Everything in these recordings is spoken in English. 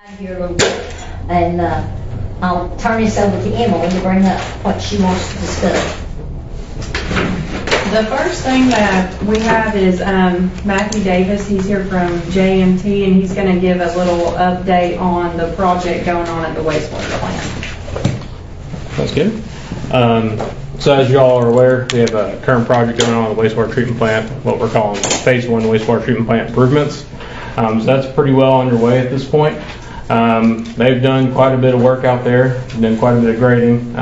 Here a little bit, and I'll turn this over to Emily to bring up what she wants to discuss. The first thing that we have is Matthew Davis. He's here from JMT, and he's going to give a little update on the project going on at the wastewater plant. That's good. So as you all are aware, we have a current project going on at the wastewater treatment plant, what we're calling phase 1 wastewater treatment plant improvements. So that's pretty well underway at this point. They've done quite a bit of work out there, done quite a bit of grading,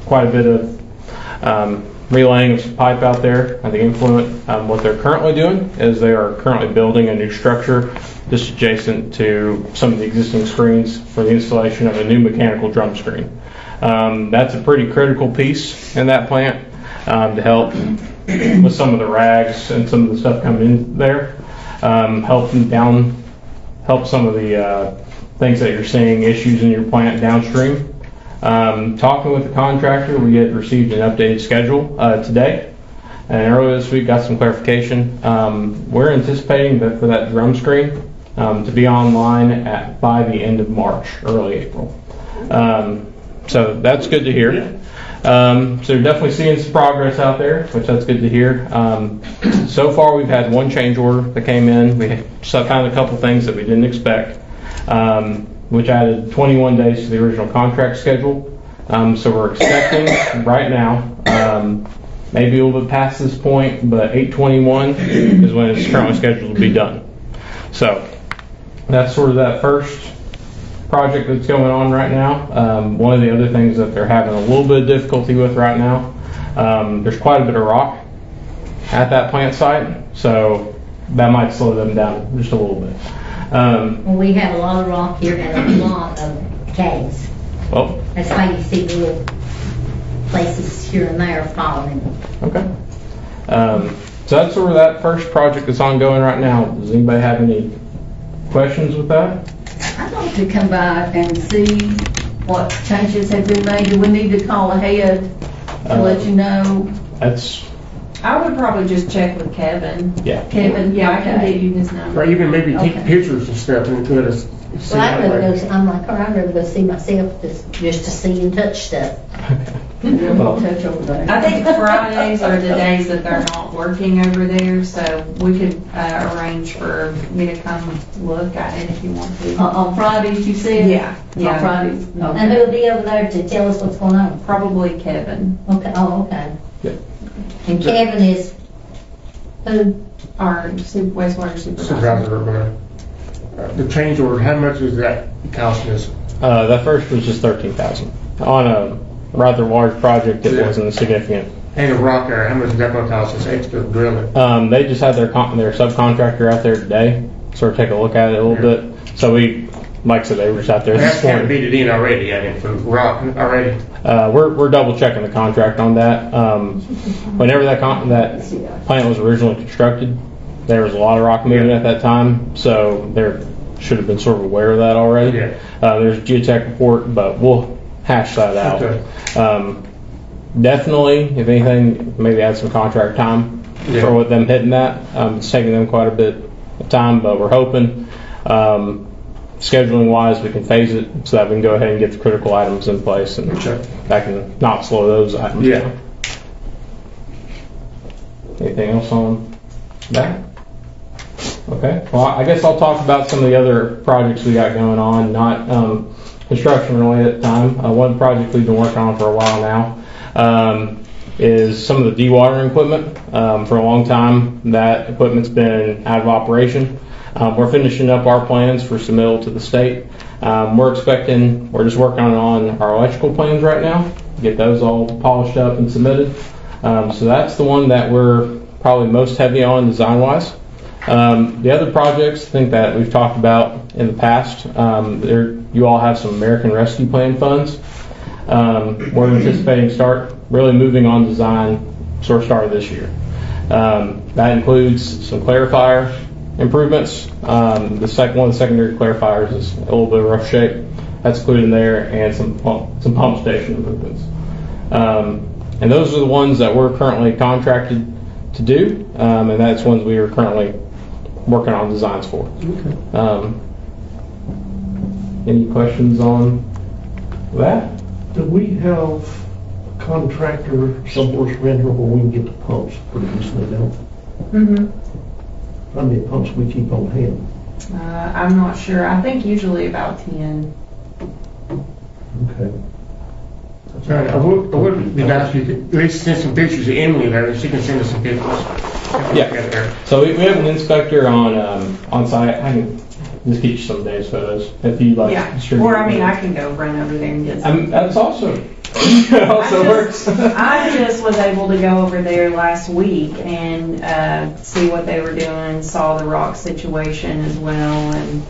quite a bit of relaying of some pipe out there. I think influent. What they're currently doing is they are currently building a new structure just adjacent to some of the existing screens for the installation of a new mechanical drum screen. That's a pretty critical piece in that plant to help with some of the rags and some of the stuff coming in there. Help some of the things that you're seeing issues in your plant downstream. Talking with the contractor, we had received an updated schedule today, and earlier this week got some clarification. We're anticipating that for that drum screen to be online by the end of March, early April. So that's good to hear. So we're definitely seeing some progress out there, which that's good to hear. So far we've had one change order that came in. We found a couple things that we didn't expect, which added 21 days to the original contract schedule. So we're expecting right now, maybe a little bit past this point, but 8/21 is when it's currently scheduled to be done. So that's sort of that first project that's going on right now. One of the other things that they're having a little bit of difficulty with right now, there's quite a bit of rock at that plant site, so that might slow them down just a little bit. Well, we have a lot of rock here and a lot of caves. Well, That's why you see little places here and there falling. okay. So that's sort of that first project that's ongoing right now. Does anybody have any questions with that? I'd like to come by and see what changes have been made. Do we need to call ahead to let you know? I would probably just check with Kevin. Yeah. Kevin? Yeah, I can Okay. give you his number. Or even maybe take Okay. pictures and stuff and let us see Well, I'd that rather way. go, I'm like her, I'd rather go see myself just to see and touch stuff. We'll touch over there. I think Fridays are the days that they're not working over there, so we could arrange for me to come look at it if you want to. On Fridays, you said? Yeah, yeah. On Fridays? And Okay. who'll be over there to tell us what's going on? Probably Kevin, Okay, oh, okay. Yeah. And Kevin is who? our wastewater supervisor. Supervisor, the change order, how much is that costing us? That first was just 13,000 on a rather large project. It Yeah. wasn't significant. And the rock there, how much is that going to cost us extra drilling? They just had their subcontractor out there today, sort of take a look at it a little Yeah. bit. So we, like I said, they were just out there That's this kind of morning. beat it in already, I think, for rock already. We're double checking the contract on that. Whenever that plant was originally constructed, there was a lot of rock moving at that time, so there should have been sort of aware of that already. Yeah. There's a geotech report, but we'll hash that out. Okay. Definitely, if anything, maybe add some contract time Yeah. for with them hitting that. It's taking them quite a bit of time, but we're hoping, scheduling wise, we can phase it so that we can go ahead and get the critical items in place, and Okay. that can not slow those items Yeah. down. Anything else on that? Okay, well, I guess I'll talk about some of the other projects we got going on, not construction related at the time. One project we've been working on for a while now is some of the dewatering equipment. For a long time, that equipment's been out of operation. We're finishing up our plans for submittal to the state. We're just working on our electrical plans right now, get those all polished up and submitted. So that's the one that we're probably most heavy on design-wise. The other projects, I think that we've talked about in the past, you all have some American Rescue Plan funds. We're anticipating start really moving on design sort of start of this year. That includes some clarifier improvements. One of the secondary clarifiers is a little bit of rough shape. That's included in there, and some pump station improvements. And those are the ones that we're currently contracted to do, and that's ones we are currently working on designs for. Any questions on that? Do we have a contractor somewhere around here where we can get the pumps pretty easily now? Mm-hmm. How many pumps we keep on hand? I'm not sure. I think usually about 10. Okay. I would be nice if you could at least send some pictures to Emily there, and she can send us some pictures. Yeah. Get there. So we have an inspector on site. I can just get you some of Dave's photos if you like. Yeah. distribute Or I mean, them. I can go run over there and get some. That's also it also works. I just was able to go over there last week and see what they were doing, saw the rock situation as well, and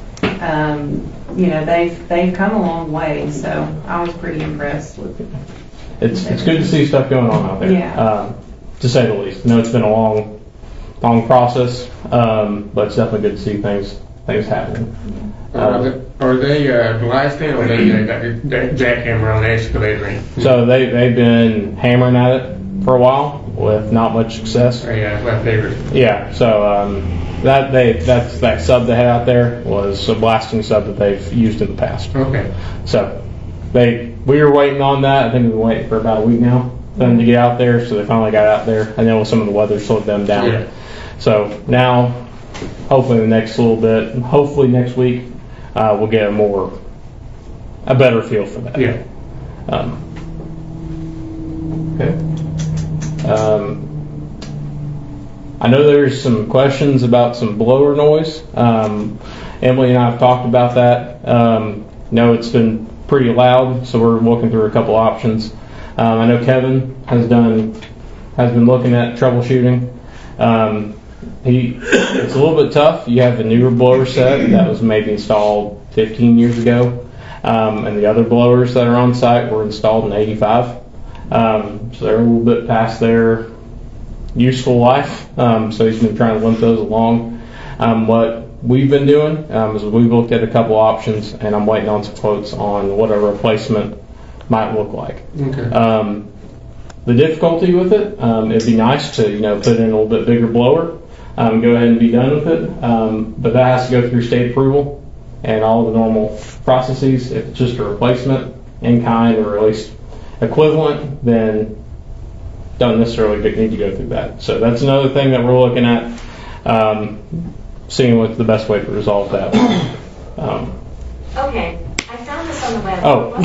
you know, they've come a long way, so I was pretty impressed with it. It's good to see stuff going on out there. Yeah. To say the least. I know it's been a long process, but it's definitely good to see things happening. Are they blasting, or they got their jackhammer on the excavator? So they've been hammering at it for a while with not much success. Yeah, my favorite. Yeah, so that's that sub they had out there was a blasting sub that they've used in the past. Okay. So we were waiting on that. I think we've been waiting for about a week now for them to get out there. So they finally got out there. I know with some of the weather slowed them down. Yeah. So now, hopefully the next little bit, hopefully next week, we'll get a better feel for that. Yeah. Okay. I know there's some questions about some blower noise. Emily and I have talked about that. No, it's been pretty loud, so we're looking through a couple options. I know Kevin has been looking at troubleshooting. It's a little bit tough. You have a newer blower set that was maybe installed 15 years ago, and the other blowers that are on site were installed in '85. So they're a little bit past their useful life. So he's been trying to limp those along. What we've been doing is we've looked at a couple options, and I'm waiting on some quotes on what a replacement might look like. Okay. The difficulty with it, it'd be nice to put in a little bit bigger blower, go ahead and be done with it, but that has to go through state approval and all the normal processes. If it's just a replacement in kind or at least equivalent, then don't necessarily need to go through that. So that's another thing that we're looking at, seeing what's the best way to resolve that. Okay, I found this on the web. Oh.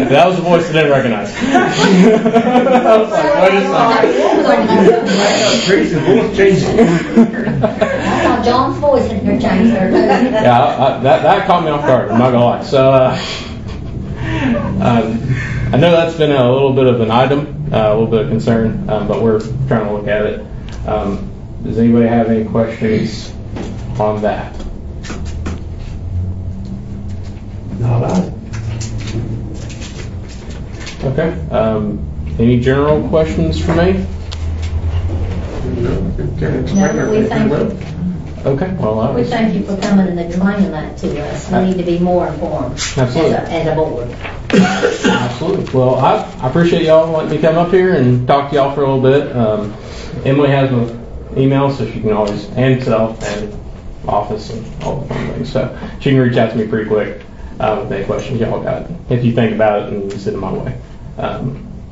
That was a voice I didn't recognize. I was like, what is that? Tracy's voice changing. I thought John's voice had been changed there too. Yeah, that caught me off guard, I'm not gonna lie. So, I know that's been a little bit of an item, a little bit of concern, but we're trying to look at it. Does anybody have any questions on that? Not Okay. Any general questions for me? No, we thank you. Okay. Well, We thank you for coming and explaining that to us. We need to be more informed Absolutely. as a board. Absolutely. Well, I appreciate y'all letting me come up here and talk to y'all for a little bit. Emily has my email, so she can always, and self, and office, and all the fun things. So she can reach out to me pretty quick with any questions y'all got, if you think about it and send them my way.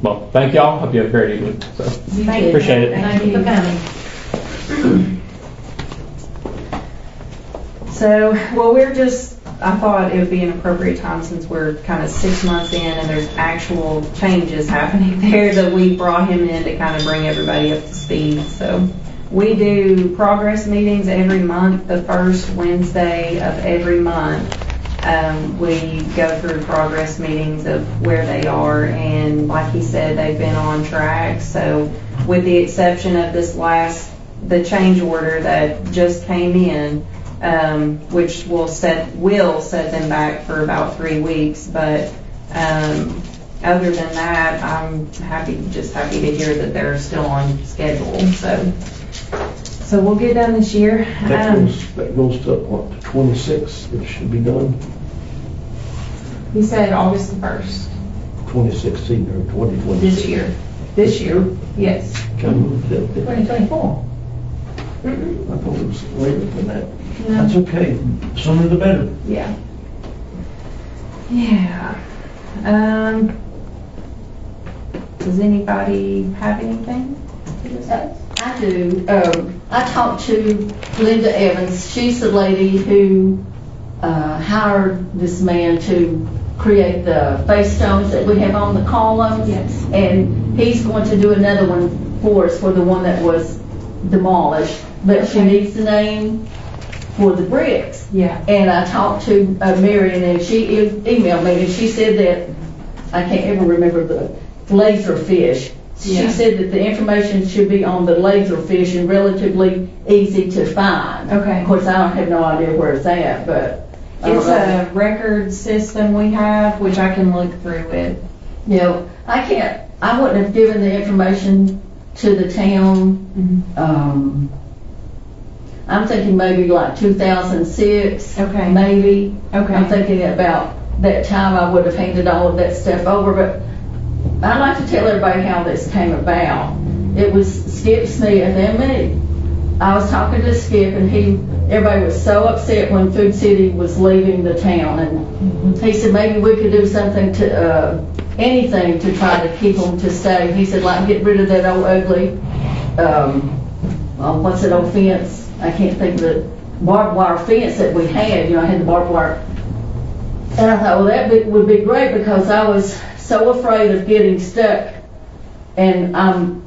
Well, thank y'all. Hope you have a great evening. So appreciate it. Thank you for coming. So, well, I thought it would be an appropriate time, since we're kind of 6 months in and there's actual changes happening there, that we brought him in to kind of bring everybody up to speed. So we do progress meetings every month, the first Wednesday of every month. We go through progress meetings of where they are, and like he said, they've been on track. So with the exception of the change order that just came in, which will set them back for about 3 weeks. But other than that, I'm happy to hear that they're still on schedule. So we'll get done this year. That goes to what, the 26th, it should be done? He said August the 1st 2016 or 2020? this year. This year, yes. Can I move that? 2024. I thought it was later than that. That's okay, sooner the better. Yeah. Yeah. Does anybody have anything to discuss? I do. I talked to Linda Evans. She's the lady who hired this man to create the face stones that we have on the columns. Yes. And he's going to do another one for us for the one that was demolished. But she Okay. needs the name for the bricks. Yeah. And I talked to Marion, and she emailed me, and she said that, I can't ever remember the laserfish. She Yeah. said that the information should be on the laserfish and relatively easy to find. Okay. Of course, I don't have no idea where it's at, but. I don't It's know. a record system we have, which I can look through it. You know, I wouldn't have given the information to the town. I'm thinking maybe like 2006. Okay. Maybe. Okay. I'm thinking about that time I would have handed all of that stuff over, but I'd like to tell everybody how this came about. It was Skip Smith and me. I was talking to Skip, and everybody was so upset when Food City was leaving the town, and he said maybe we could do something to, anything to try to keep them to stay. He said, like, get rid of that old ugly, what's that old fence? I can't think of the barbed wire fence that we had. You know, I had the barbed wire. And I thought, well, that would be great, because I was so afraid of getting stuck, and I'm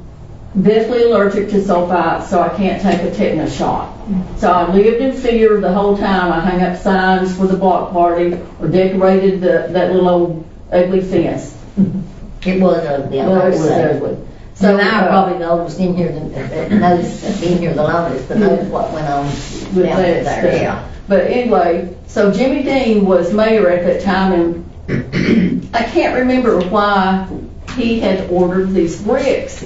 deathly allergic to sulfites, so I can't take a tetanus shot. So I lived in fear the whole time. I hung up signs for the block party, or decorated that little old ugly fence. It was ugly, I Well, it would was say. ugly. So now I'm probably the oldest in here that knows, been here the longest, but knows what went on With down that there, stuff. yeah. But anyway, so Jimmy Dean was mayor at that time, and I can't remember why he had ordered these bricks.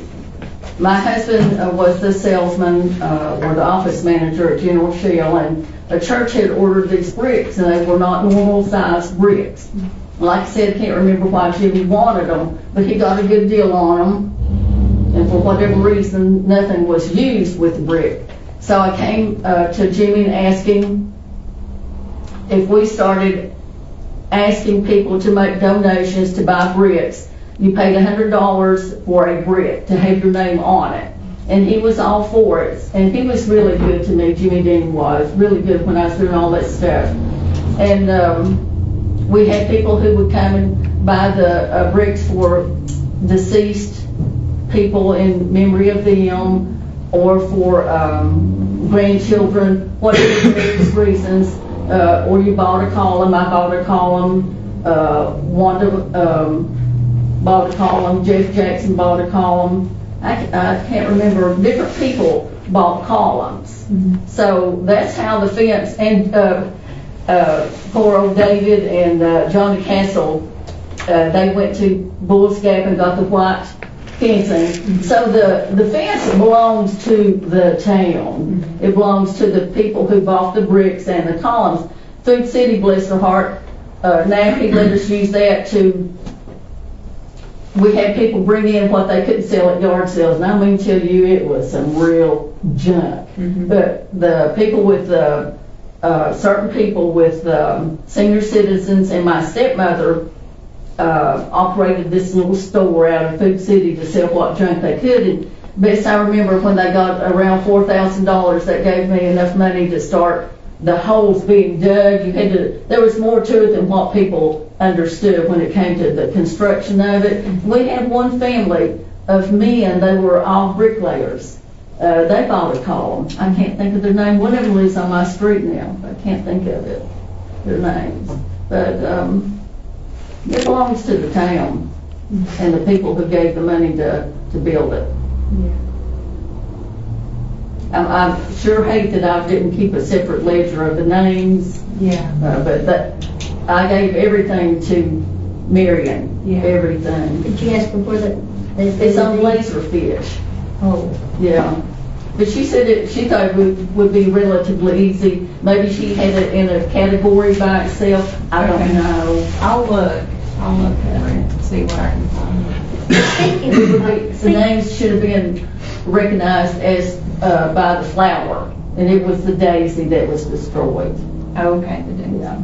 My husband was the salesman, or the office manager at General Shell, and a church had ordered these bricks, and they were not normal sized bricks. Like I said, I can't remember why Jimmy wanted them, but he got a good deal on them. And for whatever reason, nothing was used with the brick. So I came to Jimmy and asked him if we started asking people to make donations to buy bricks. You paid $100 for a brick to have your name on it. And he was all for it. And he was really good to me, Jimmy Dean was, really good when I was doing all that stuff. And we had people who would come and buy the bricks for deceased people in memory of them, or for grandchildren, whatever the reasons. Or you bought a column, I bought a column, Wanda bought a column, Jeff Jackson bought a column. I can't remember, different people bought columns. So that's how the fence, and poor old David and Johnny Castle, they went to Bull's Gap and got the white fencing. So the fence belongs to the town. It belongs to the people who bought the bricks and the columns. Food City, bless their heart, now he let us use that to, we had people bring in what they couldn't sell at yard sales, and I mean tell you, it was some real junk. But the people with the, certain people with senior citizens, and my stepmother operated this little store out of Food City to sell what junk they could. And best I remember, when they got around $4,000, that gave me enough money to start the holes being dug. You had to, there was more to it than what people understood when it came to the construction of it. We had one family of men, they were all bricklayers. They bought a column. I can't think of their name. One of them lives on my street now. I can't think of it, their names. But it belongs to the town and the people who gave the money to build it. I sure hate that I didn't keep a separate ledger of the names. But I gave everything to Marion. Everything. Did you ask her where that? It's on Laserfish. Oh. Yeah. But she said she thought it would be relatively easy. Maybe she had it in a category by itself. I don't know. I'll look for it, see what I can find. The names should have been recognized as by the flower. And it was the Daisy that was destroyed. Okay, the Daisy. Yeah.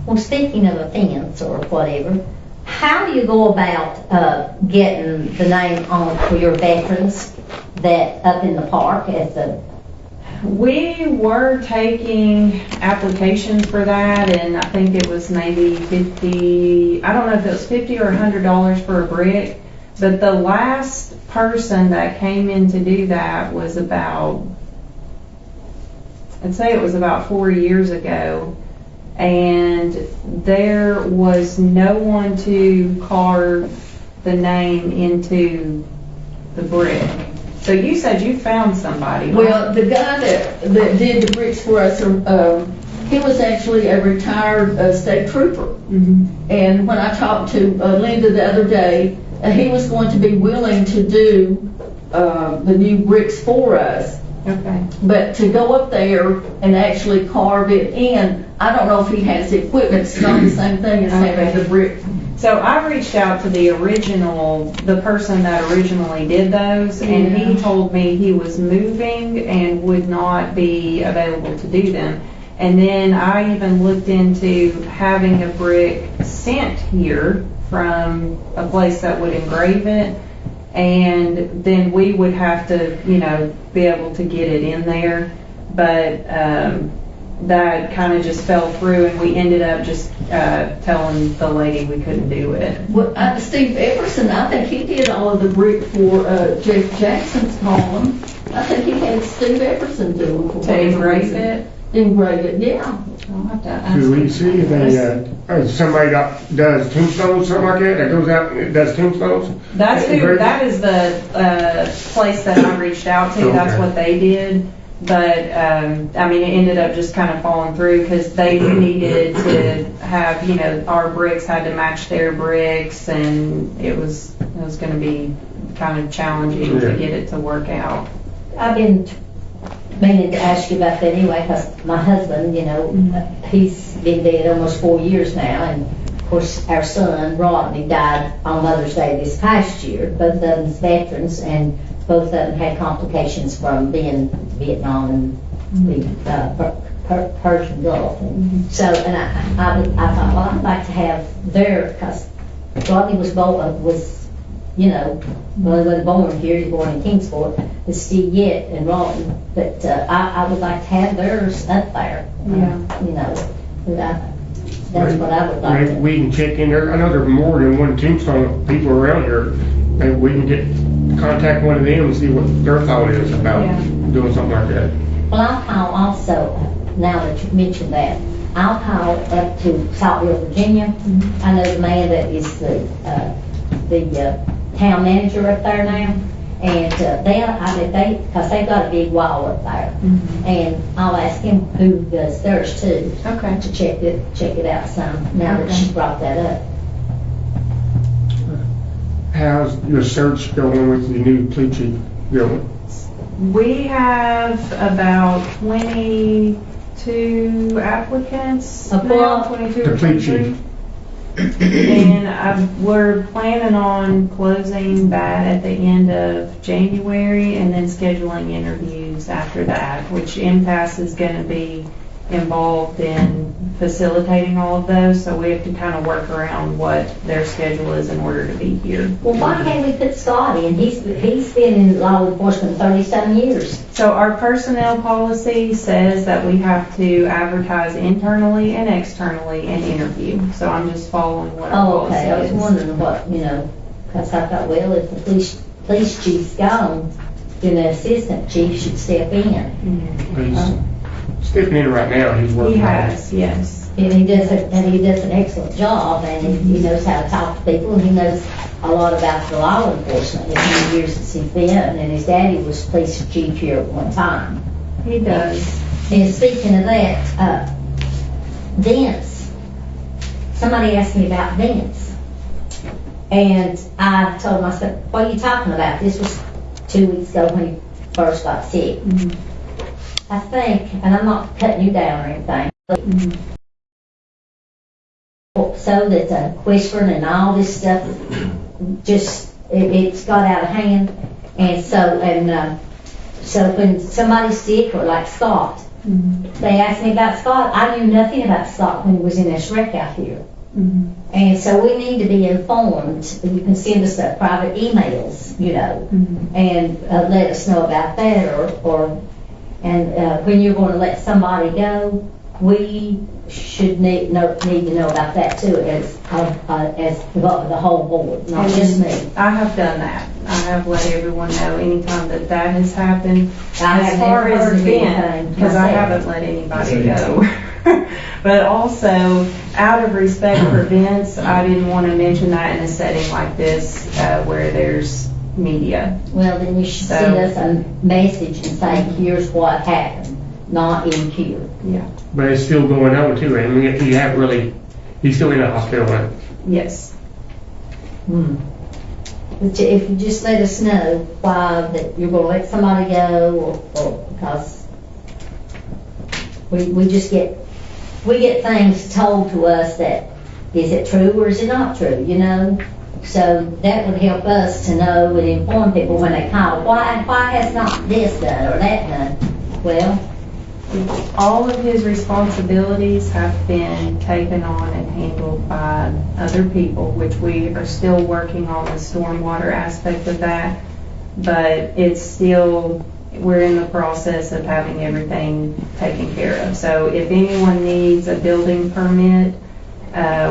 Well, speaking of a fence or whatever, how do you go about getting the name on for your veterans that up in the park at the? We were taking applications for that, and I think it was maybe 50, I don't know if it was 50 or $100 for a brick, but the last person that came in to do that was about, I'd say it was about 4 years ago, and there was no one to carve the name into the brick. So you said you found somebody, right? Well, the guy that did the bricks for us, he was actually a retired state trooper. Mhm. And when I talked to Linda the other day, he was going to be willing to do the new bricks for us. Okay. But to go up there and actually carve it in, I don't know if he has the equipment. It's not the same thing as having the brick. So I reached out to the person that originally did those, and he told me he was moving and would not be available to do them. And then I even looked into having a brick sent here from a place that would engrave it, and then we would have to, be able to get it in there. But that kind of just fell through, and we ended up just telling the lady we couldn't do it. Well, Steve Everson, I think he did all of the brick for Jeff Jackson's column. I think he had Steve Everson do them. For To engrave it? Engrave it, yeah. I'll have to ask Do we him. see if they, somebody does tombstones, something like that goes out and does tombstones? That is the place that I reached out to. That's Okay. what they did. But, it ended up just kind of falling through because they needed to have, our bricks had to match their bricks, and it was going to be kind of challenging to get it to work out. I've been meaning to ask you about that anyway, because my husband, he's been dead almost 4 years now, and of course our son Rodney died on Mother's Day this past year. Both of them's veterans, and both of them had complications from being in Vietnam and the Persian Gulf. And so, and I thought, well, I'd like to have because Rodney was born, well, he wasn't born here, he was born in Kingsport, but Steve Yett and Ron, but I would like to have theirs up there. That's what I would like to. We can check in there. I know there are more than one tombstone people around here. Maybe we can contact one of them and see what their thought is about doing something like that. Well, I'll call also, now that you mentioned that, I'll call up to Saltville, Virginia. I know the man that is the town manager up there now, and because they've got a big wall up there, and I'll ask him who does theirs too. Okay. To check it out some, now that she brought that up. How's your search going with the new police chief going? We have about 22 applicants now, 22 or The police 23. chief. And we're planning on closing that at the end of January and then scheduling interviews after that, which impasse is going to be involved in facilitating all of those, so we have to kind of work around what their schedule is in order to be here. Well, why can't we put Scotty, and he's been in law enforcement 30-some years. So our personnel policy says that we have to advertise internally and externally and interview. So I'm just following what our policy Okay, I was is. wondering what, because I thought, well, if the police chief's gone, then the assistant chief should step in. He's stepping in right now. He's working. He has, yes. And he does an excellent job, and he knows how to talk to people, and he knows a lot about the law enforcement in the years since he's been, and his daddy was police chief here at one time. He does. And speaking of that, Vince, somebody asked me about Vince, and I told him, I said, what are you talking about? This was 2 weeks ago when he first got sick. I think, and I'm not cutting you down or anything, but so that the whispering and all this stuff just it's got out of hand, and so So when somebody's sick, or like Scott, they asked me about Scott, I knew nothing about Scott when he was in this wreck out here. And so we need to be informed. You can send us private emails, you know, and let us know about that, and when you're going to let somebody go, we should need to know about that too, as the whole board, not just me. I have done that. I have let everyone know anytime that has happened. I As have far never as heard of Ben, anything because I myself. haven't let anybody go. But also, out of respect for Vince, I didn't want to mention that in a setting like this, where there's media. Well, then you should send us a message and say, here's what happened, not in here. Yeah. But it's still going on too, I mean, he's still in the hospital, right? Yes. But if you just let us know why that you're gonna let somebody go, or because we get things told to us that, is it true or is it not true, you know? So that would help us to know and inform people when they call, why has not this done or that done? Well, All of his responsibilities have been taken on and handled by other people, which we are still working on the stormwater aspect of that. But it's still, we're in the process of having everything taken care of. So if anyone needs a building permit,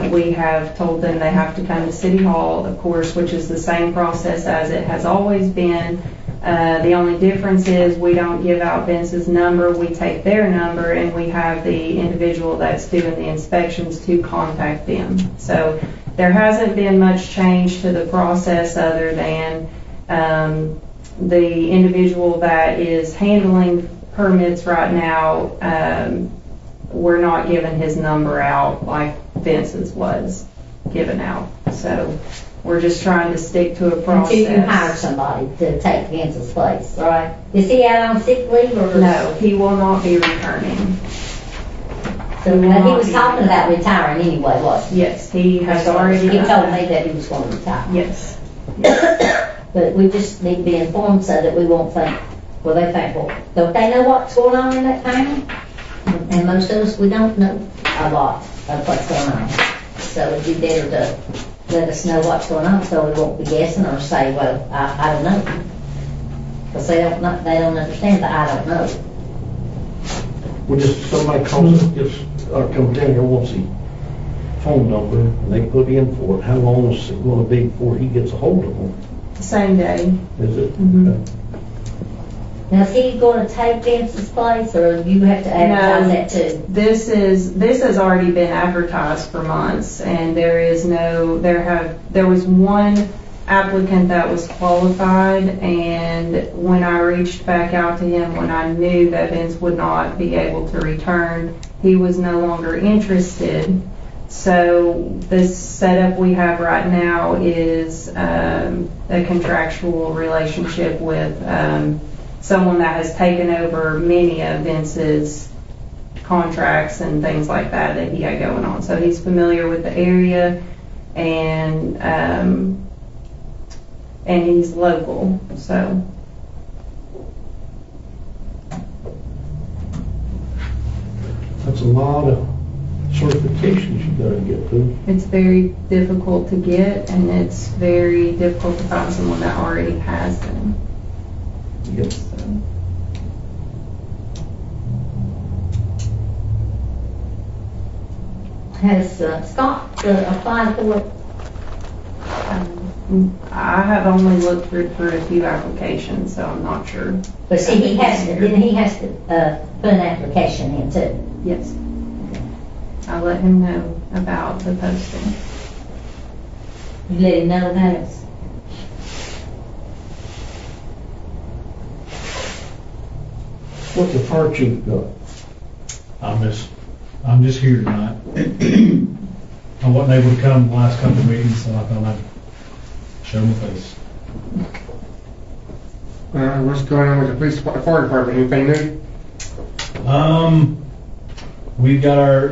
we have told them they have to come to City Hall, of course, which is the same process as it has always been. The only difference is we don't give out Vince's number, we take their number, and we have the individual that's doing the inspections to contact them. So there hasn't been much change to the process other than the individual that is handling permits right now, we're not giving his number out like Vince's was given out. So we're just trying to stick to a process. until you hire somebody to take Vince's place, right? Is he out on sick leave or? No, he will not be returning. So he was talking about retiring anyway, wasn't he? Yes, he has already. He told me that he was going to retire. Yes. But we just need to be informed so that we won't think, well, they think, well, don't they know what's going on in that town? And most of us, we don't know a lot of what's going on. So it'd be better to let us know what's going on so we won't be guessing or say, well, I don't know. Because they don't understand the I don't know. Well, just somebody calls us, comes down here, wants the phone number, and they put in for it, how long is it gonna be before he gets a hold of them? Same day. Is it? Mhm. Now, is he going to take Vince's place or you have to advertise No. that too? This has already been advertised for months, and there was one applicant that was qualified, and when I reached back out to him, when I knew that Vince would not be able to return, he was no longer interested. So this setup we have right now is a contractual relationship with someone that has taken over many of Vince's contracts and things like that he had going on. So he's familiar with the area, and he's local, so. That's a lot of certifications you gotta get through. It's very difficult to get, and it's very difficult to find someone that already has them. Yep. So. Has Scott applied for it? I have only looked through a few applications, so I'm not sure. But see, he has to put an application in too. Yes. I let him know about the posting. You let him know about it? What's the fire chief got? I'm just here tonight. I wasn't able to come the last couple of meetings, so I thought I'd show my face. What's going on with the police, fire department, anything new? We've got our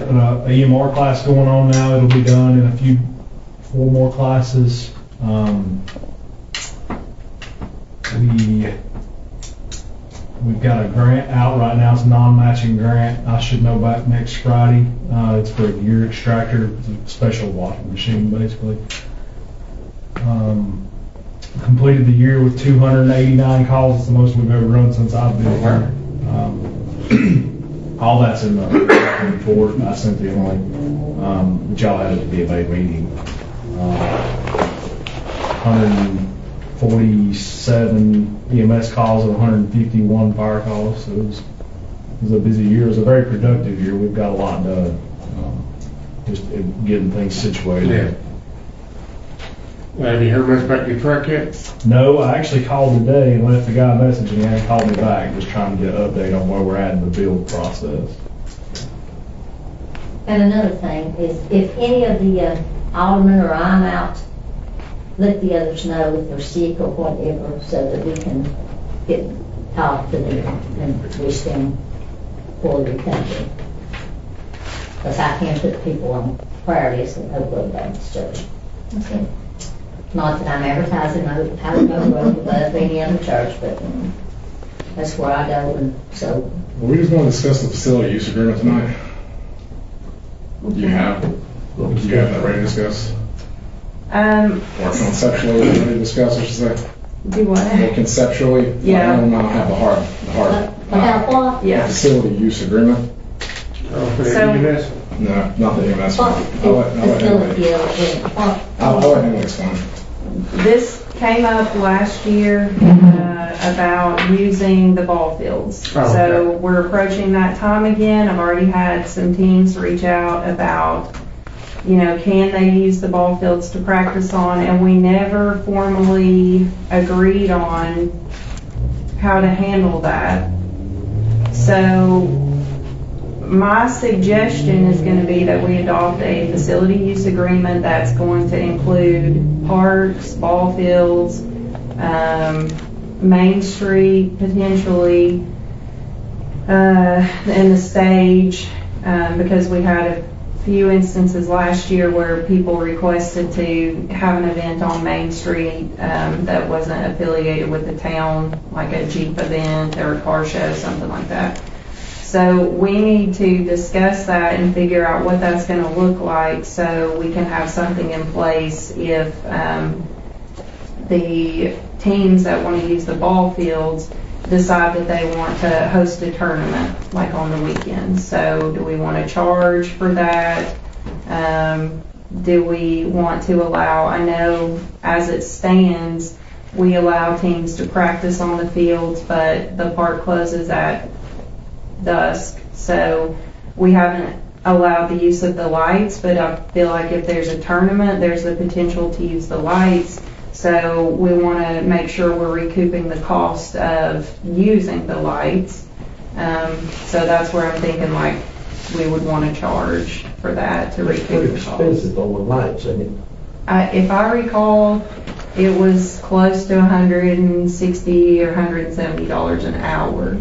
EMR class going on now. It'll be done in 4 more classes. We We've got a grant out right now, it's a non-matching grant. I should know by next Friday. It's for a gear extractor, it's a special washing machine, basically. Completed the year with 289 calls. It's the most we've ever run since I've been here. All that's in the report. I sent the only, but y'all had it to be a May meeting. 147 EMS calls and 151 fire calls. So it was a busy year. It was a very productive year. We've got a lot done. Just getting things situated. Yeah. Have you heard much about your truck yet? No, I actually called today and left the guy a message and he hadn't called me back, just trying to get an update on where we're at in the build process. And another thing is, if any of the aldermen or I'm out, let the others know if they're sick or whatever, so that we can talk to them and wish them full recovery. Because I can't put people on prayer lists that Oak Baptist Church. Okay. Not that I'm advertising Oak above any other church, but that's where I go, and so. Well, we just want to discuss the facility use agreement tonight. You have that ready to discuss? Or conceptually ready to discuss, I should say? Do what? Or conceptually? Yeah. I don't have the hard. About what? Yeah. Facility use agreement? For the EMS? No, not the EMS. What I'll let him explain. This came up last year about using the ball fields. Oh, okay. So we're approaching that time again. I've already had some teams reach out about, can they use the ball fields to practice on? And we never formally agreed on how to handle that. So my suggestion is going to be that we adopt a facility use agreement that's going to include parks, ball fields, Main Street potentially, and the stage, because we had a few instances last year where people requested to have an event on Main Street that wasn't affiliated with the town, like a Jeep event or a car show, something like that. So we need to discuss that and figure out what that's going to look like so we can have something in place if the teams that want to use the ball fields decide that they want to host a tournament, like on the weekends. So do we want to charge for that? Do we want to allow, I know as it stands, we allow teams to practice on the fields, but the park closes at dusk, so we haven't allowed the use of the lights, but I feel like if there's a tournament, there's the potential to use the lights. So we want to make sure we're recouping the cost of using the lights. So that's where I'm thinking like we would want to charge for that to recoup the cost. Expensive though with lights, ain't it? If I recall, it was close to $160 or $170 an hour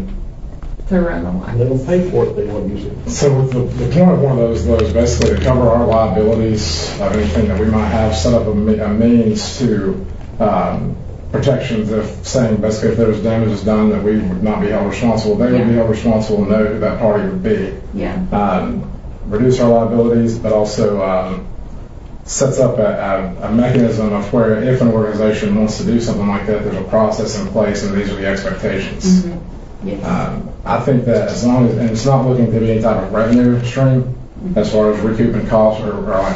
to run the lights. They don't pay for it, they won't use it. So the point of one of those is basically to cover our liabilities of anything that we might have, set up a means to protections if saying basically if there was damages done that we would not be held responsible, they would be held responsible and know who that party would be. Yeah. Reduce our liabilities, but also sets up a mechanism of where if an organization wants to do something like that, there's a process in place and these are the expectations. Mm-hmm. Yes. I think that as long as, and it's not looking to be any type of revenue stream as far as recouping costs or like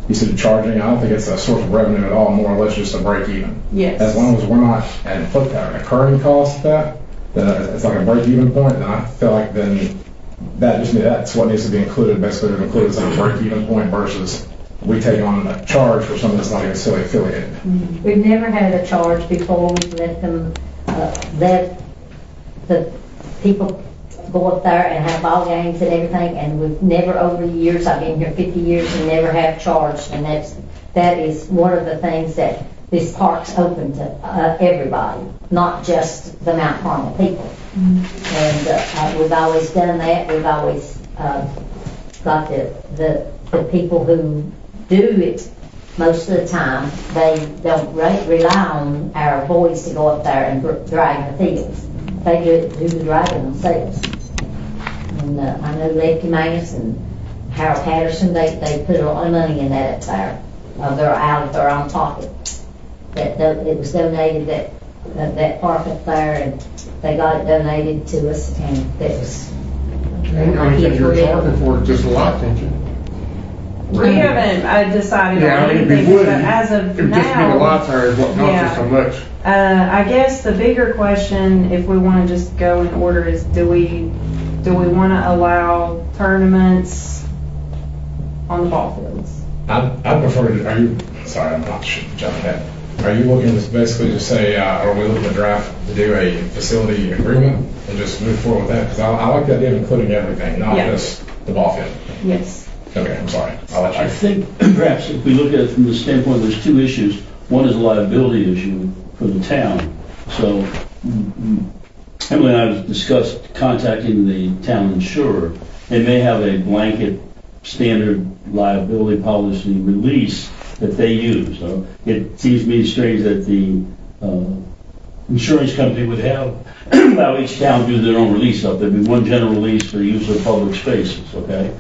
you said charging, I don't think it's a source of revenue at all, more or less just a break even. Yes. As long as we're not and put that incurring cost at that, then it's like a break even point, then I feel like then that's what needs to be included, basically included as a break even point versus we take on a charge for something that's not even necessarily affiliated. Mm-hmm. We've never had a charge before. We've let them, let the people go up there and have ball games and everything, and we've never over the years, I've been here 50 years and never have charged, and that is one of the things that this park's open to everybody, not just the Mount Carmel people. Mm-hmm. And we've always done that. We've always got the people who do it most of the time, they don't rely on our boys to go up there and drag the fields. they do the driving themselves. And I know Lefty Manus and Harold Patterson, they put a lot of money in that up there. They're out of their own pocket. It was donated, that park up there, and they got it donated to us, and that was. And I think you're charging for it just a lot, didn't you? We haven't decided Yeah, on I mean, anything, we would, but as of it would just be the now, lots are what costs us so much. I guess the bigger question, if we want to just go in order, is do we want to allow tournaments on the ball fields? I prefer to, sorry, I'm not jumping ahead. Are you looking to basically just say, are we looking to draft to do a facility agreement and just move forward with that? Because I like the idea of including everything, not Yeah. just the ball field. Yes. Okay, I'm sorry. I'll let I you. think perhaps if we look at it from the standpoint, there's two issues. One is a liability issue for the town. So Emily and I discussed contacting the town insurer. They may have a blanket standard liability policy release that they use. So it seems to me strange that the insurance company would have allow each town to do their own release up. There'd be one general release for the use of public spaces, okay?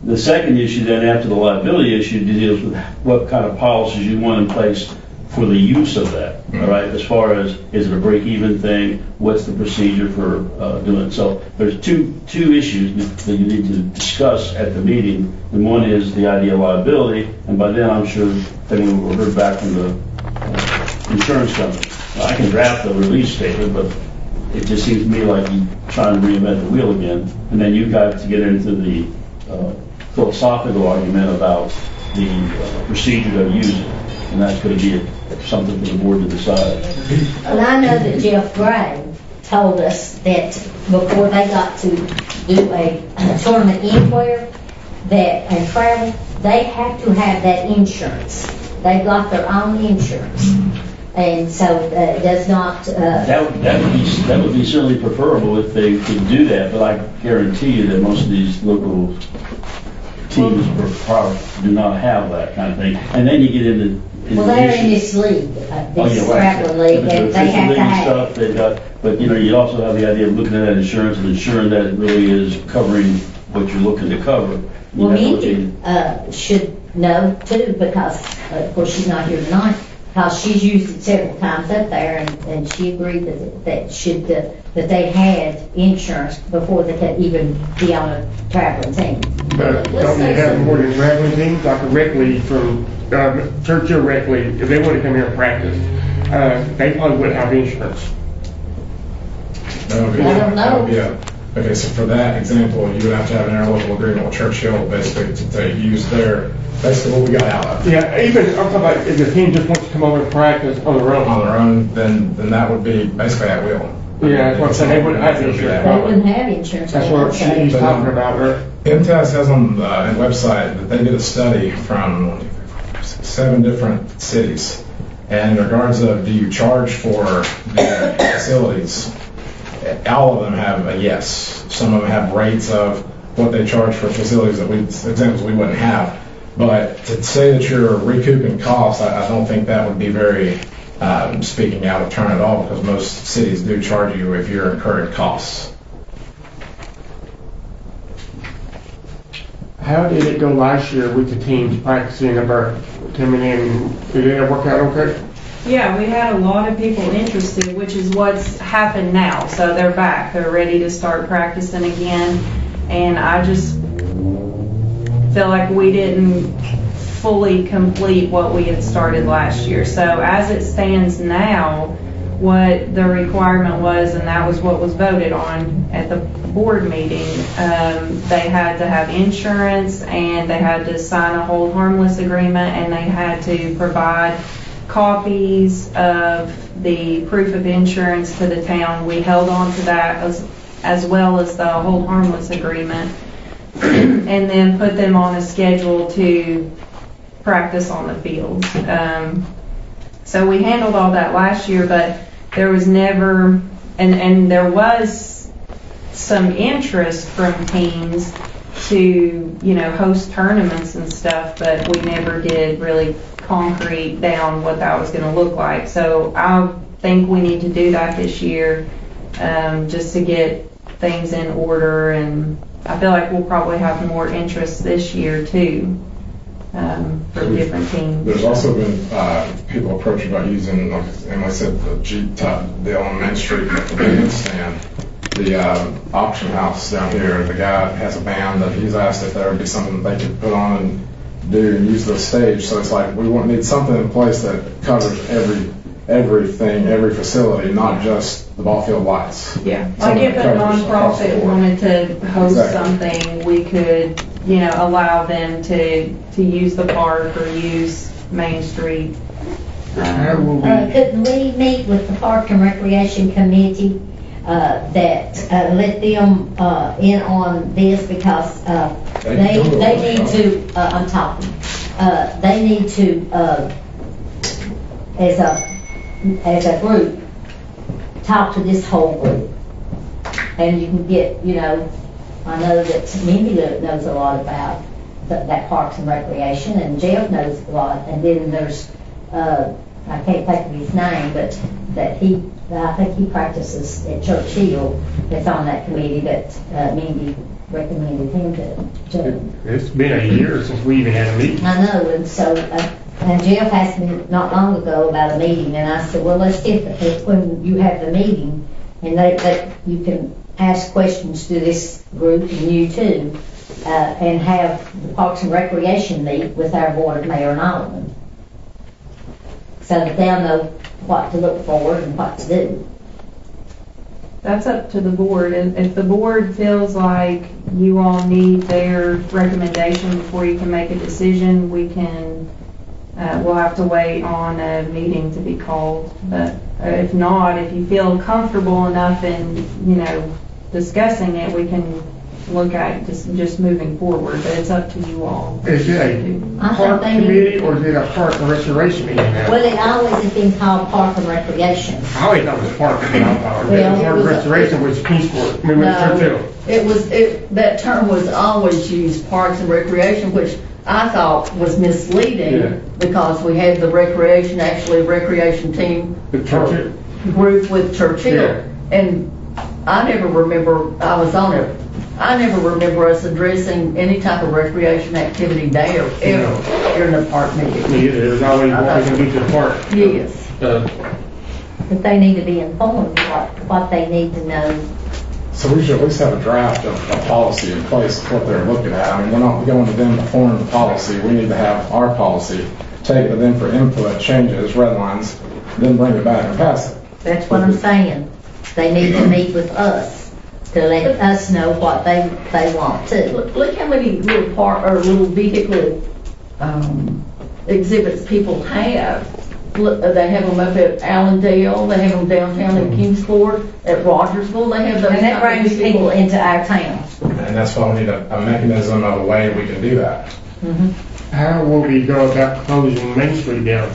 The second issue then after the liability issue deals with what kind of policies you want in place for the use of that, all right? As far as, is it a break-even thing? What's the procedure for doing it? So there's two issues that you need to discuss at the meeting. And one is the idea of liability, and by then I'm sure then we will heard back from the insurance company. I can draft a release statement, but it just seems to me like you trying to reinvent the wheel again. And then you got to get into the philosophical argument about the procedure of using it. And that's going to be something for the board to decide. And I know that Jeff Gray told us that before they got to do a tournament anywhere and travel, they have to have that insurance. They've got their own insurance. And so it does not... That would be certainly preferable if they could do that, but I guarantee you that most of these local teams do not have that kind of thing. And then you get into... Well, they're in this league, this traveling league, and they have to have... Stuff they've got, but you also have the idea of looking at that insurance and ensuring that it really is covering what you're looking to cover. Well, Mindy should know too, because of course she's not here tonight, because she's used it several times up there, and she agreed that that they had insurance before they could even be on a traveling team. But don't you have more than traveling teams, like a rec league from Churchill Rec League, if they want to come here and practice, they probably wouldn't have insurance. That would be, I don't know. that would be okay, so for that example, you would have to have an interlocal agreement with Churchill, basically, to use basically what we got out of. Yeah, even, I'm talking about if the team just wants to come over and practice on their own. On their own, then that would be basically at will. Yeah, that's what I'm saying, they wouldn't have insurance. They wouldn't have insurance. That's what she's talking about, right? MTS has on the website that they did a study from 7 different cities. And in regards of do you charge for the facilities, all of them have a yes. Some of them have rates of what they charge for facilities that examples we wouldn't have. But to say that you're recouping costs, I don't think that would be very speaking out of turn at all, because most cities do charge you if you're incurring costs. How did it go last year with the teams practicing about coming in? Did it work out okay? Yeah, we had a lot of people interested, which is what's happened now. So they're back. They're ready to start practicing again. And I just feel like we didn't fully complete what we had started last year. So as it stands now, what the requirement was, and that was what was voted on at the board meeting, they had to have insurance, and they had to sign a hold harmless agreement, and they had to provide copies of the proof of insurance to the town. We held on to that as well as the hold harmless agreement, and then put them on a schedule to practice on the field. So we handled all that last year, but there was never, and there was some interest from teams to, host tournaments and stuff, but we never did really concrete down what that was going to look like. So I think we need to do that this year just to get things in order, and I feel like we'll probably have more interest this year too, for different teams. There's also been people approaching about using, like Emily said, the Jeep type deal on Main Street at the bandstand. The auction house down here, the guy has a band that he's asked if there would be something that they could put on and do and use the stage. So it's like we need something in place that covers everything, every facility, not just the ball field lights. Yeah, like if a nonprofit wanted to host something, we could, allow them to use the park or use Main Street. Couldn't we meet with the Park and Recreation Committee that let them in on this, because they need to, I'm talking, they need to, as a group, talk to this whole group. And you can get, I know that Mindy knows a lot about that Parks and Recreation, and Jeff knows a lot, and then there's, I can't think of his name, but I think he practices at Church Hill, that's on that committee that Mindy recommended him to. It's been a year since we even had a meeting. I know, and so, and Jeff asked me not long ago about a meeting, and I said, well, let's get it when you have the meeting, and that you can ask questions to this group, and you too, and have the Parks and Recreation meet with our board of mayor and aldermen, so that they'll know what to look for and what to do. That's up to the board. If the board feels like you all need their recommendation before you can make a decision, we can, we'll have to wait on a meeting to be called. But if not, if you feel comfortable enough in, discussing it, we can look at just moving forward, but it's up to you all. Is it a park committee or is it a park and restoration meeting now? Well, it always has been called Park and Recreation. I always thought it was park and Well, park and restoration was Kingsport. I mean, No, that term was always used, Parks and Recreation, which I thought was misleading because we had the recreation team group with Churchill. And I never remember, I was on it, I never remember us addressing any type of recreation activity there ever during the park meeting. Me either. It was always walking into the park. Yes. But they need to be informed what they need to know. So we should at least have a draft of a policy in place of what they're looking at. I mean, we're not going to them to form the policy. We need to have our policy, take it to them for input, changes, red lines, then bring it back and pass it. That's what I'm saying. They need to meet with us to let us know what they want to. Look how many little vehicle exhibits people have. They have them up at Allendale, they have them downtown in Kingsport, at Rogersville, they have those. And that brings people into our town. And that's why we need a mechanism of a way we can do that. How will we go about closing Main Street down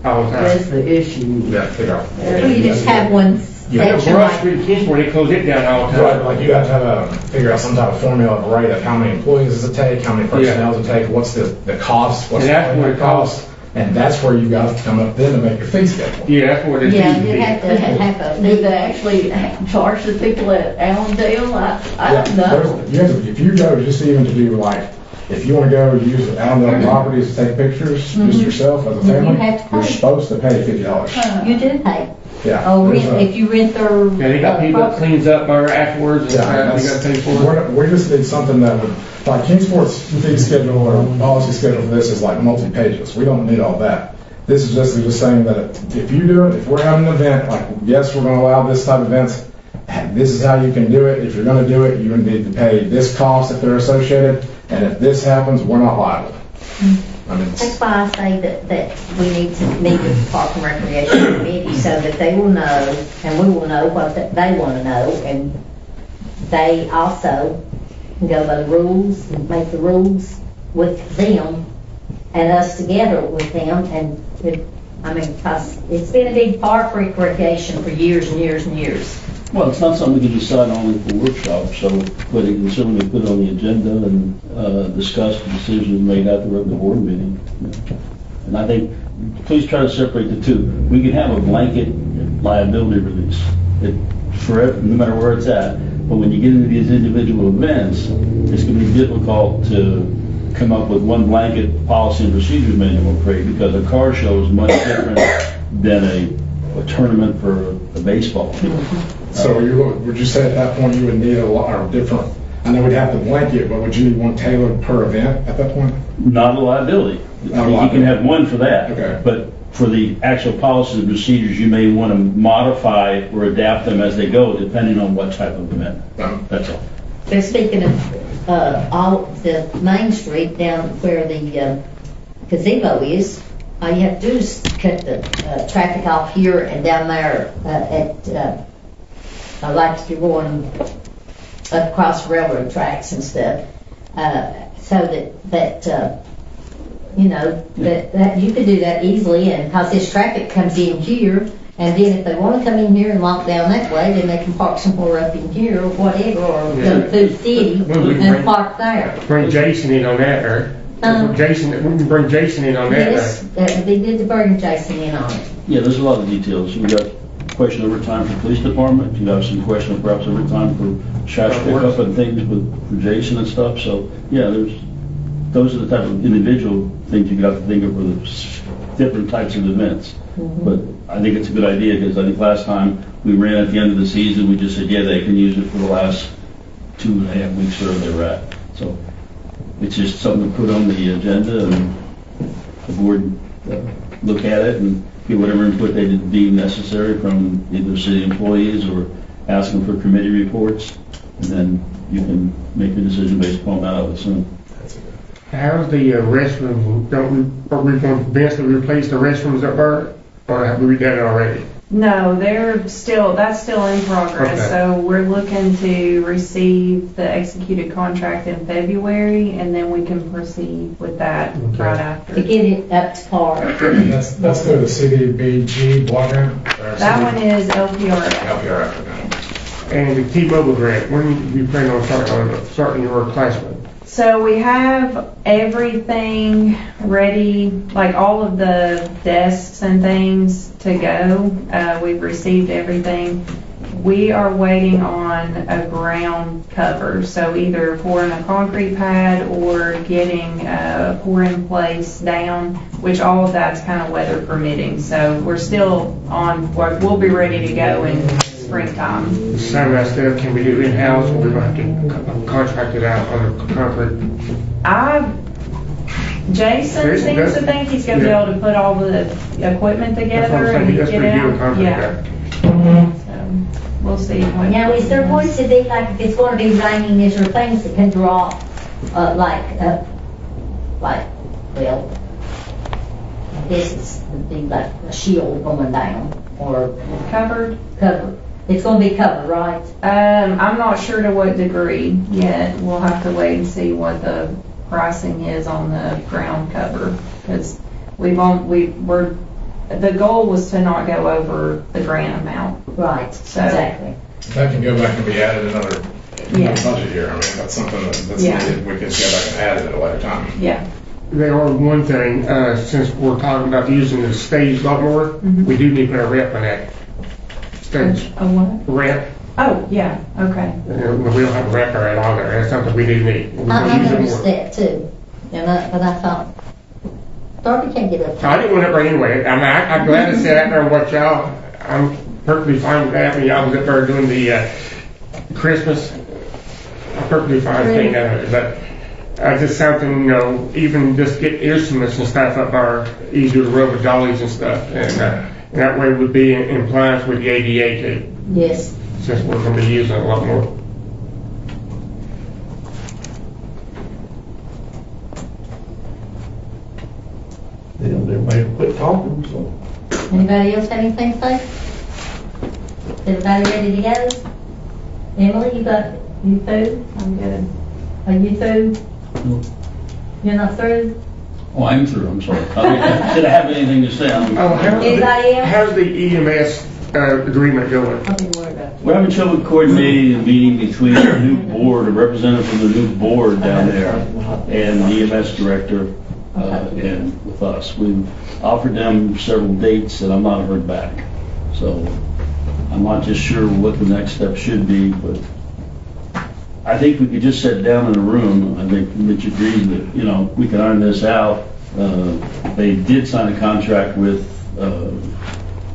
all the time? That's the issue. Yeah, figure out. Well, you just have one section Broad like, Street, Kingsport, they close it down all the Right, time. like you have to have figure out some type of formula of rate of how many employees does it take, how many personnel does it take, what's the cost, what's And that's the what it cost. And that's where you got to come up then to make your fee schedule. Yeah, that's what it yeah, needs to you be. have to have Do they actually charge the people at Allendale? I don't know. If you go just even to do like, if you want to go use Allendale properties to take pictures, just yourself as a You family, have to pay. you're supposed to pay $50. You do pay. Yeah. Oh, there's a- if you rent their. Yeah, they got people that cleans up there afterwards Yeah, and they got to pay for it. we just need something that would, like Kingsport's fee schedule or policy schedule for this is like multi-pages. We don't need all that. This is just saying that if you do it, if we're having an event, like, yes, we're going to allow this type of events, this is how you can do it. If you're going to do it, you need to pay this cost if they're associated, and if this happens, we're not liable. I mean, That's why I say that we need to meet with the Park and Recreation Committee so that they will know, and we will know what they want to know, and they also can go by the rules and make the rules with them and us together with them. And because it's been a big park recreation for years and years and years. Well, it's not something we can decide on at the workshop, so, but it can certainly put it on the agenda and discuss the decisions made at the regular board meeting. And I think, please try to separate the two. We can have a blanket liability release. It no matter where it's at. But when you get into these individual events, it's going to be difficult to come up with one blanket policy and procedures manual for it, because a car show is much different than a tournament for a baseball. So would you say at that point you would need a lot of different, I know we'd have the blanket, but would you need one tailored per event at that point? Not a liability. Not a You liability. can have one for that. Okay. But for the actual policies and procedures, you may want to modify or adapt them as they go, depending on what type of event. That's all. They're speaking of, all the Main Street down where the gazebo is. All you have to do is cut the traffic off here and down there like if you're going up across railroad tracks and stuff, so that you know, that you could do that easily, and because this traffic comes in here, and then if they want to come in here and walk down that way, then they can park somewhere up in here or whatever, or go through the city and park there. Bring Jason in on that, or we can bring Jason in on that. Yes, that would be good to bring Jason in on it. Yeah, there's a lot of details. We got question overtime for police department. You got some question perhaps overtime for trash pickup and things for Jason and stuff. So yeah, those are the type of individual things you got to think of for the different types of events. But I think it's a good idea, because I think last time we ran at the end of the season, we just said, yeah, they can use it for the last 2.5 weeks wherever they were at. So it's just something to put on the agenda, and the board look at it and get whatever input they deem necessary from either city employees or ask them for committee reports, and then you can make your decision based upon that, I would assume. How's the restrooms? Are we going to eventually replace the restrooms up there, or have we done it already? No, that's still in progress. Okay. So we're looking to receive the executed contract in February, and then we can proceed with that right after. To get it up to par. That's through the CDBG block grant? That one is LPRF. LPRF, okay. And the T-Mobile grant, when do you plan on starting your classroom? So we have everything ready, like all of the desks and things to go. We've received everything. We are waiting on a ground cover, so either pouring a concrete pad or getting a pour-in place down, which all of that's kind of weather permitting. So we're still on, we'll be ready to go in springtime. Some of that stuff can we do in-house, or we're going to have to contract it out on the concrete? Jason seems to think he's going to be able to put all the equipment together and get it out. Yeah. So we'll see. Now, is there going to be, like, if it's going to be raining, is there things that can drop, well, this is would be like a shield going down, or Covered? It's going to be covered, right? I'm not sure to what degree yet. We'll have to wait and see what the pricing is on the ground cover, because the goal was to not go over the grant amount. Right, So- exactly. That can go back and be added another budget year. I mean, that's something that's needed. We can go back and add it at a later time. Yeah. They are one thing, since we're talking about using the stage a lot more, we do need to put a rep on that stage. A what? Rep, Oh, yeah, okay. we don't have a rep or on there, that's something we do need. We're I gonna use it noticed more. that too, but I thought, Darby can't get up. I didn't want it right anyway, I'm glad to sit out there and watch y'all, I'm perfectly fine with that, when y'all was up there doing the, Christmas, I'm perfectly fine with seeing that, but just something, even just get instruments and stuff up there, easier to rub with dollies and stuff, and that way would be in compliance with the ADA too, Yes. since we're gonna be using it a lot more. Everybody quit talking, so. Anybody else have anything to say? Everybody ready to go? Emily, you through? I'm good. Are you through? No. You're not through? Oh, I'm through, I'm sorry. Did I have anything to say? Anybody else? How's the EMS agreement going? I'll be worried about it. We're having trouble coordinating a meeting between the new board, a representative from the new board down there, and the EMS director, and with us. We've offered them several dates, and I'm not heard back. So I'm not just sure what the next step should be, but I think we could just sit down in a room. I think Mitch agrees that, you know, we can iron this out. They did sign a contract with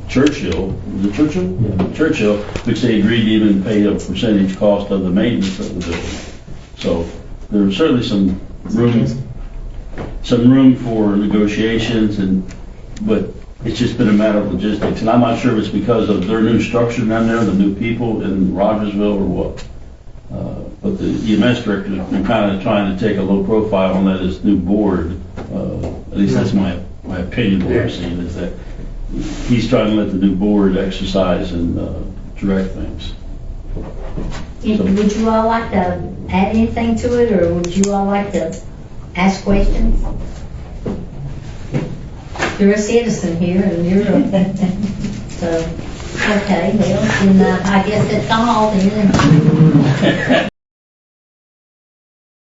Churchill, was it Churchill? Yeah. Churchill, which they agreed to even pay a percentage cost of the maintenance of the building. So there's certainly some room for negotiations, but it's just been a matter of logistics. And I'm not sure if it's because of their new structure down there, the new people in Rogersville or what. But the EMS director's been kind of trying to take a low profile on that as new board. At least that's my opinion, what I'm seeing, is that he's trying to let the new board exercise and direct things. Would you all like to add anything to it, or would you all like to ask questions? You're a citizen here, and you're so, okay, well, then I guess that's all then.